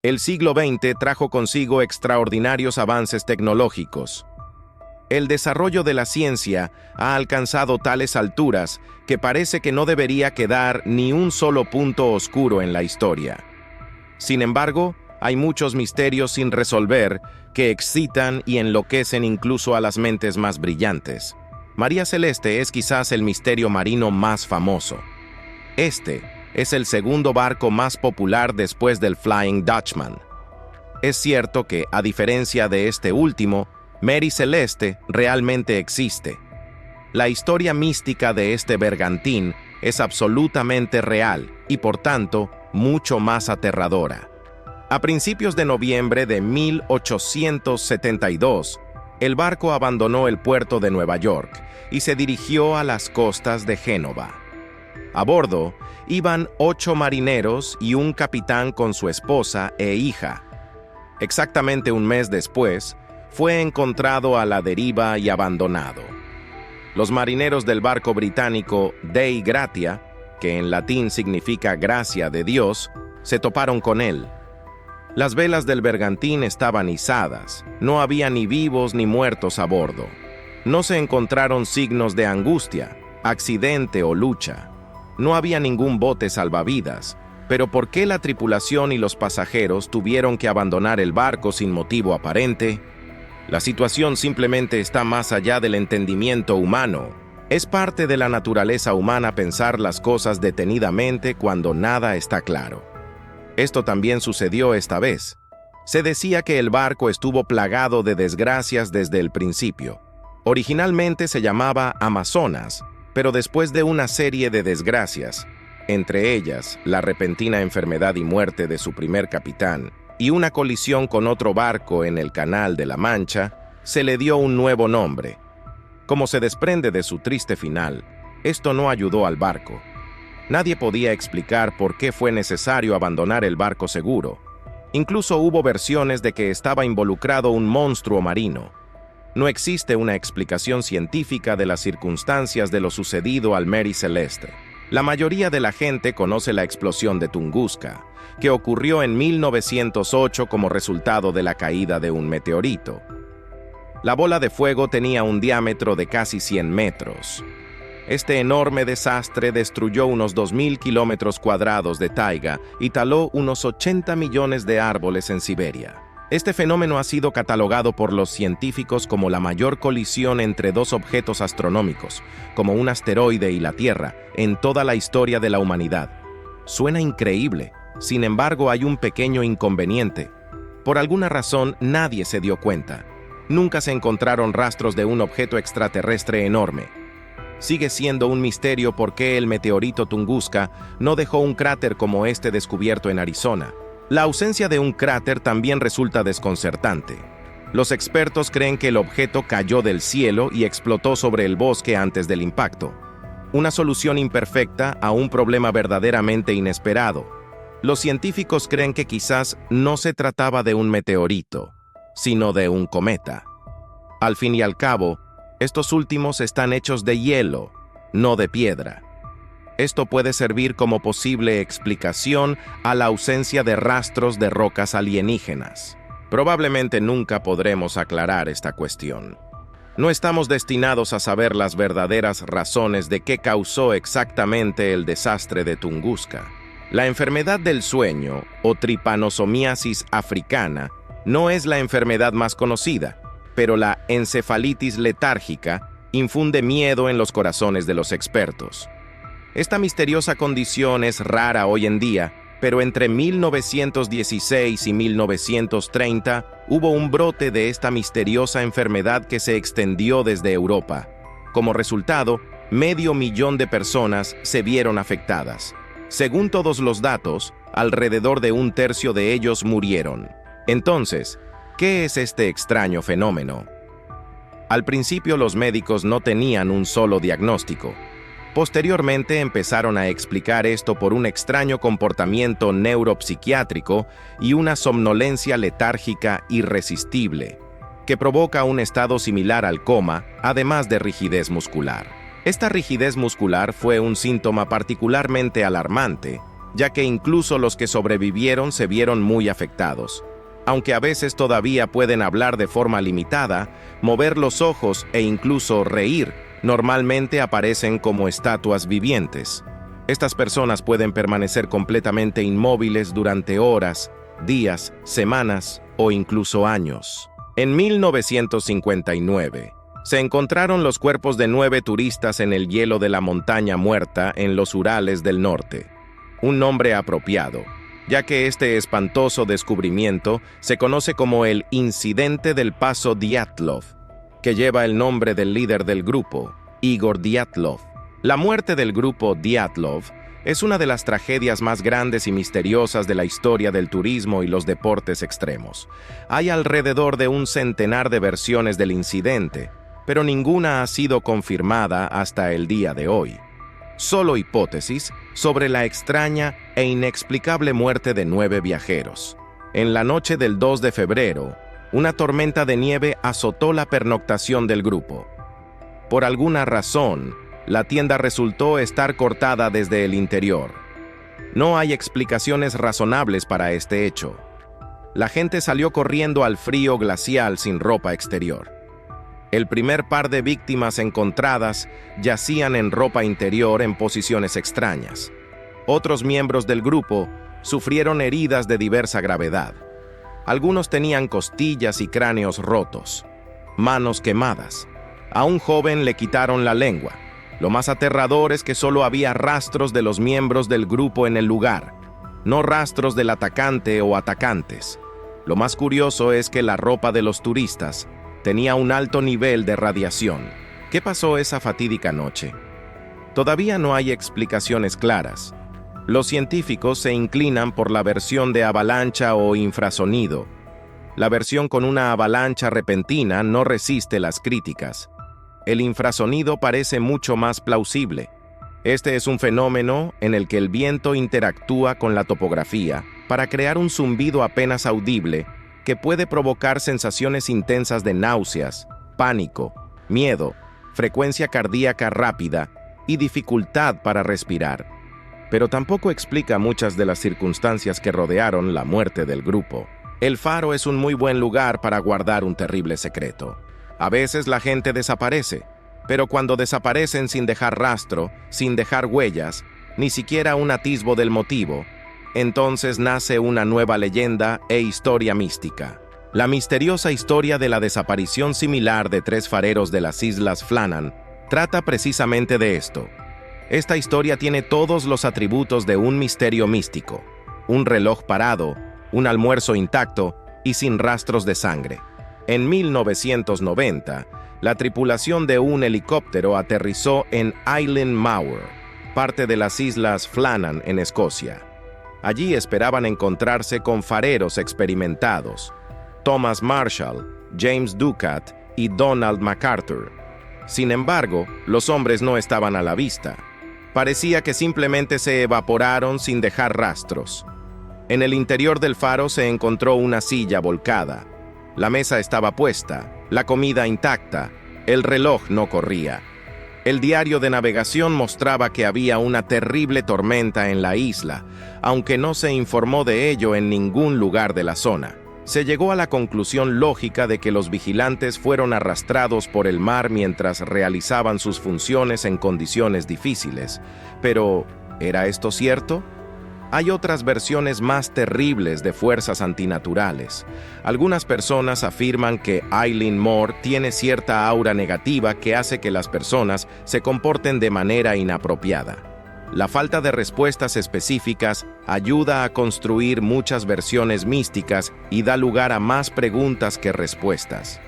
El siglo XX trajo consigo extraordinarios avances tecnológicos. El desarrollo de la ciencia ha alcanzado tales alturas que parece que no debería quedar ni un solo punto oscuro en la historia. Sin embargo, hay muchos misterios sin resolver que excitan y enloquecen incluso a las mentes más brillantes. María Celeste es quizás el misterio marino más famoso. Este es el segundo barco más popular después del Flying Dutchman. Es cierto que, a diferencia de este último, Mary Celeste realmente existe. La historia mística de este bergantín es absolutamente real y, por tanto, mucho más aterradora. A principios de noviembre de 1872, el barco abandonó el puerto de Nueva York y se dirigió a las costas de Génova. A bordo iban 8 marineros y un capitán con su esposa e hija. Exactamente un mes después, fue encontrado a la deriva y abandonado. Los marineros del barco británico Dei Gratia, que en latín significa gracia de Dios, se toparon con él. Las velas del bergantín estaban izadas, no había ni vivos ni muertos a bordo. No se encontraron signos de angustia, accidente o lucha. No había ningún bote salvavidas, pero ¿por qué la tripulación y los pasajeros tuvieron que abandonar el barco sin motivo aparente? La situación simplemente está más allá del entendimiento humano. Es parte de la naturaleza humana pensar las cosas detenidamente cuando nada está claro. Esto también sucedió esta vez. Se decía que el barco estuvo plagado de desgracias desde el principio. Originalmente se llamaba Amazonas, pero después de una serie de desgracias, entre ellas la repentina enfermedad y muerte de su primer capitán y una colisión con otro barco en el Canal de la Mancha, se le dio un nuevo nombre. Como se desprende de su triste final, esto no ayudó al barco. Nadie podía explicar por qué fue necesario abandonar el barco seguro. Incluso hubo versiones de que estaba involucrado un monstruo marino. No existe una explicación científica de las circunstancias de lo sucedido al Mary Celeste. La mayoría de la gente conoce la explosión de Tunguska, que ocurrió en 1908 como resultado de la caída de un meteorito. La bola de fuego tenía un diámetro de casi 100 metros. Este enorme desastre destruyó unos 2.000 kilómetros cuadrados de taiga y taló unos 80 millones de árboles en Siberia. Este fenómeno ha sido catalogado por los científicos como la mayor colisión entre dos objetos astronómicos, como un asteroide y la Tierra, en toda la historia de la humanidad. Suena increíble, sin embargo hay un pequeño inconveniente. Por alguna razón nadie se dio cuenta. Nunca se encontraron rastros de un objeto extraterrestre enorme. Sigue siendo un misterio por qué el meteorito Tunguska no dejó un cráter como este descubierto en Arizona. La ausencia de un cráter también resulta desconcertante. Los expertos creen que el objeto cayó del cielo y explotó sobre el bosque antes del impacto. Una solución imperfecta a un problema verdaderamente inesperado. Los científicos creen que quizás no se trataba de un meteorito, sino de un cometa. Al fin y al cabo, estos últimos están hechos de hielo, no de piedra. Esto puede servir como posible explicación a la ausencia de rastros de rocas alienígenas. Probablemente nunca podremos aclarar esta cuestión. No estamos destinados a saber las verdaderas razones de qué causó exactamente el desastre de Tunguska. La enfermedad del sueño, o tripanosomiasis africana, no es la enfermedad más conocida, pero la encefalitis letárgica infunde miedo en los corazones de los expertos. Esta misteriosa condición es rara hoy en día, pero entre 1916 y 1930 hubo un brote de esta misteriosa enfermedad que se extendió desde Europa. Como resultado, 500.000 de personas se vieron afectadas. Según todos los datos, alrededor de 1/3 de ellos murieron. Entonces, ¿qué es este extraño fenómeno? Al principio los médicos no tenían un solo diagnóstico. Posteriormente empezaron a explicar esto por un extraño comportamiento neuropsiquiátrico y una somnolencia letárgica irresistible, que provoca un estado similar al coma, además de rigidez muscular. Esta rigidez muscular fue un síntoma particularmente alarmante, ya que incluso los que sobrevivieron se vieron muy afectados. Aunque a veces todavía pueden hablar de forma limitada, mover los ojos e incluso reír, normalmente aparecen como estatuas vivientes. Estas personas pueden permanecer completamente inmóviles durante horas, días, semanas o incluso años. En 1959, se encontraron los cuerpos de 9 turistas en el hielo de la montaña muerta en los Urales del norte. Un nombre apropiado, ya que este espantoso descubrimiento se conoce como el Incidente del Paso Dyatlov, que lleva el nombre del líder del grupo, Igor Dyatlov. La muerte del grupo Dyatlov es una de las tragedias más grandes y misteriosas de la historia del turismo y los deportes extremos. Hay alrededor de un centenar de versiones del incidente, pero ninguna ha sido confirmada hasta el día de hoy. Solo hipótesis sobre la extraña e inexplicable muerte de 9 viajeros. En la noche del 2 de febrero, una tormenta de nieve azotó la pernoctación del grupo. Por alguna razón, la tienda resultó estar cortada desde el interior. No hay explicaciones razonables para este hecho. La gente salió corriendo al frío glacial sin ropa exterior. El primer par de víctimas encontradas yacían en ropa interior en posiciones extrañas. Otros miembros del grupo sufrieron heridas de diversa gravedad. Algunos tenían costillas y cráneos rotos, manos quemadas. A un joven le quitaron la lengua. Lo más aterrador es que solo había rastros de los miembros del grupo en el lugar, no rastros del atacante o atacantes. Lo más curioso es que la ropa de los turistas tenía un alto nivel de radiación. ¿Qué pasó esa fatídica noche? Todavía no hay explicaciones claras. Los científicos se inclinan por la versión de avalancha o infrasonido. La versión con una avalancha repentina no resiste las críticas. El infrasonido parece mucho más plausible. Este es un fenómeno en el que el viento interactúa con la topografía para crear un zumbido apenas audible que puede provocar sensaciones intensas de náuseas, pánico, miedo, frecuencia cardíaca rápida y dificultad para respirar. Pero tampoco explica muchas de las circunstancias que rodearon la muerte del grupo. El faro es un muy buen lugar para guardar un terrible secreto. A veces la gente desaparece, pero cuando desaparecen sin dejar rastro, sin dejar huellas, ni siquiera un atisbo del motivo, entonces nace una nueva leyenda e historia mística. La misteriosa historia de la desaparición similar de 3 fareros de las Islas Flannan trata precisamente de esto. Esta historia tiene todos los atributos de un misterio místico: un reloj parado, un almuerzo intacto y sin rastros de sangre. En 1990, la tripulación de un helicóptero aterrizó en Island Mower, parte de las Islas Flannan en Escocia. Allí esperaban encontrarse con fareros experimentados: Thomas Marshall, James Ducat y Donald MacArthur. Sin embargo, los hombres no estaban a la vista. Parecía que simplemente se evaporaron sin dejar rastros. En el interior del faro se encontró una silla volcada. La mesa estaba puesta, la comida intacta, el reloj no corría. El diario de navegación mostraba que había una terrible tormenta en la isla, aunque no se informó de ello en ningún lugar de la zona. Se llegó a la conclusión lógica de que los vigilantes fueron arrastrados por el mar mientras realizaban sus funciones en condiciones difíciles. Pero, ¿era esto cierto? Hay otras versiones más terribles de fuerzas antinaturales. Algunas personas afirman que Eileen Moore tiene cierta aura negativa que hace que las personas se comporten de manera inapropiada. La falta de respuestas específicas ayuda a construir muchas versiones místicas y da lugar a más preguntas que respuestas.